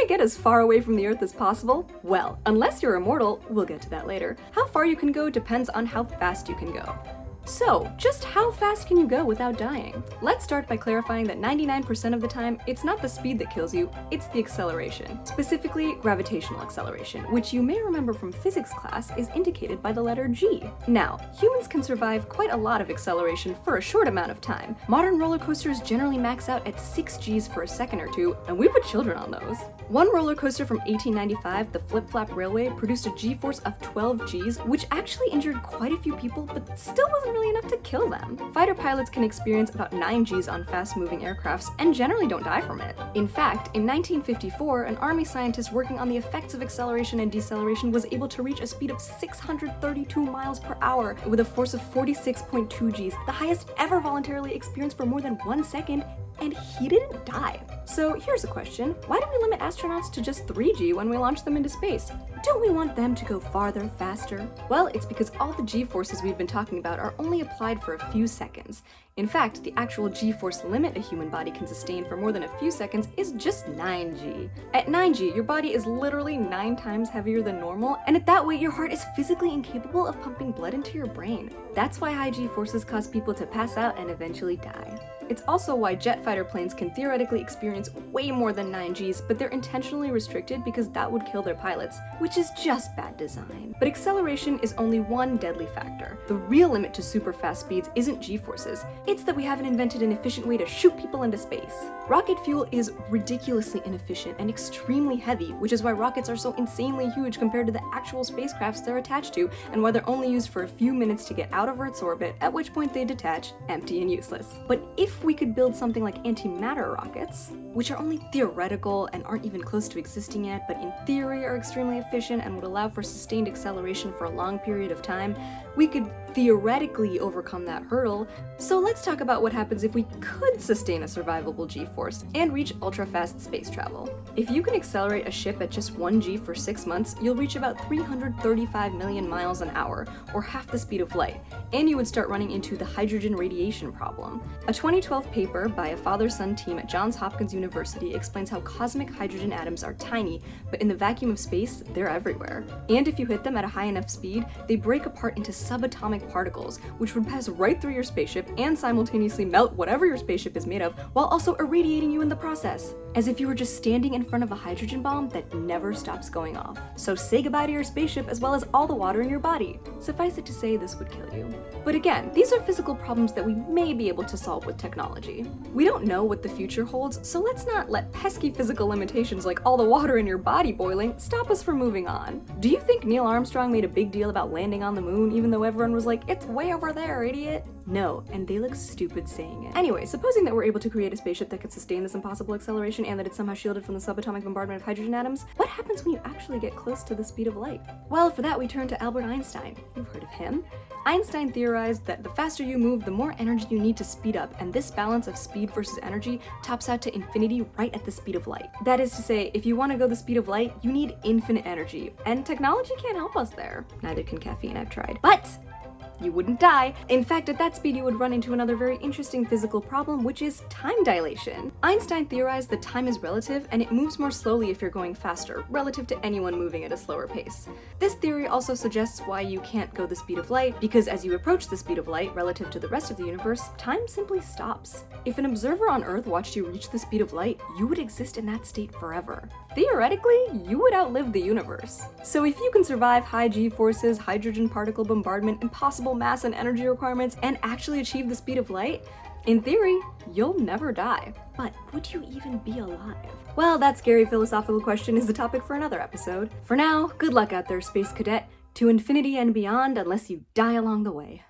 get as far away from the Earth as possible? Well, unless you're immortal, we'll get to that later. How far you can go depends on how fast you can go. So, just how fast can you go without dying? Let's start by clarifying that 99% of the time, it's not the speed that kills you, it's the acceleration. Specifically, gravitational acceleration, which you may remember from physics class is indicated by the letter G. Now, humans can survive quite a lot of acceleration for a short amount of time. Modern roller coasters generally max out at 6 Gs for a second or two, and we put children on those. One roller coaster from 1895, the Flip Flap Railway, produced a G-force of 12 Gs, which actually injured quite a few people, but still wasn't really enough to kill them. Fighter pilots can experience about 9 Gs on fast-moving aircrafts and generally don't die from it. In fact, in 1954, an Army scientist working on the effects of acceleration and deceleration was able to reach a speed of 632 miles per hour with a force of 46.2 Gs, the highest ever voluntarily experienced for more than 1 second, and he didn't die. So here's a question: why do we limit astronauts to just 3G when we launch them into space? Don't we want them to go farther, faster? Well, it's because all the G-forces we've been talking about are only applied for a few seconds. In fact, the actual G-force limit a human body can sustain for more than a few seconds is just 9G. At 9G, your body is literally 9 times heavier than normal, and at that weight, your heart is physically incapable of pumping blood into your brain. That's why high G-forces cause people to pass out and eventually die. It's also why jet fighter planes can theoretically experience way more than 9 Gs, but they're intentionally restricted because that would kill their pilots, which is just bad design. But acceleration is only one deadly factor. The real limit to super fast speeds isn't G-forces, it's that we haven't invented an efficient way to shoot people into space. Rocket fuel is ridiculously inefficient and extremely heavy, which is why rockets are so insanely huge compared to the actual spacecrafts they're attached to, and why they're only used for a few minutes to get out of Earth's orbit, at which point they detach, empty and useless. But if we could build something like antimatter rockets, which are only theoretical and aren't even close to existing yet, but in theory are extremely efficient and would allow for sustained acceleration for a long period of time, we could theoretically overcome that hurdle. So let's talk about what happens if we could sustain a survivable G-force and reach ultra-fast space travel. If you can accelerate a ship at just 1 G for 6 months, you'll reach about 335 million miles an hour, or half the speed of light, and you would start running into the hydrogen radiation problem. A 2012 paper by a father-son team at Johns Hopkins University explains how cosmic hydrogen atoms are tiny, but in the vacuum of space, they're everywhere. And if you hit them at a high enough speed, they break apart into subatomic particles, which would pass right through your spaceship and simultaneously melt whatever your spaceship is made of, while also irradiating you in the process, as if you were just standing in front of a hydrogen bomb that never stops going off. So say goodbye to your spaceship as well as all the water in your body. Suffice it to say, this would kill you. But again, these are physical problems that we may be able to solve with technology. We don't know what the future holds, so let's not let pesky physical limitations like all the water in your body boiling stop us from moving on. Do you think Neil Armstrong made a big deal about landing on the moon even though everyone was like, "It's way over there, idiot"? No, and they look stupid saying it. Anyway, supposing that we're able to create a spaceship that could sustain this impossible acceleration and that it's somehow shielded from the subatomic bombardment of hydrogen atoms, what happens when you actually get close to the speed of light? Well, for that we turn to Albert Einstein. You've heard of him? Einstein theorized that the faster you move, the more energy you need to speed up, and this balance of speed versus energy tops out to infinity right at the speed of light. That is to say, if you want to go the speed of light, you need infinite energy, and technology can't help us there. Neither can caffeine, I've tried. But you wouldn't die. In fact, at that speed you would run into another very interesting physical problem, which is time dilation. Einstein theorized that time is relative, and it moves more slowly if you're going faster, relative to anyone moving at a slower pace. This theory also suggests why you can't go the speed of light, because as you approach the speed of light relative to the rest of the universe, time simply stops. If an observer on Earth watched you reach the speed of light, you would exist in that state forever. Theoretically, you would outlive the universe. So if you can survive high G-forces, hydrogen particle bombardment, impossible mass and energy requirements, and actually achieve the speed of light, in theory, you'll never die. But would you even be alive? Well, that scary philosophical question is the topic for another episode. For now, good luck out there, Space Cadet, to infinity and beyond unless you die along the way.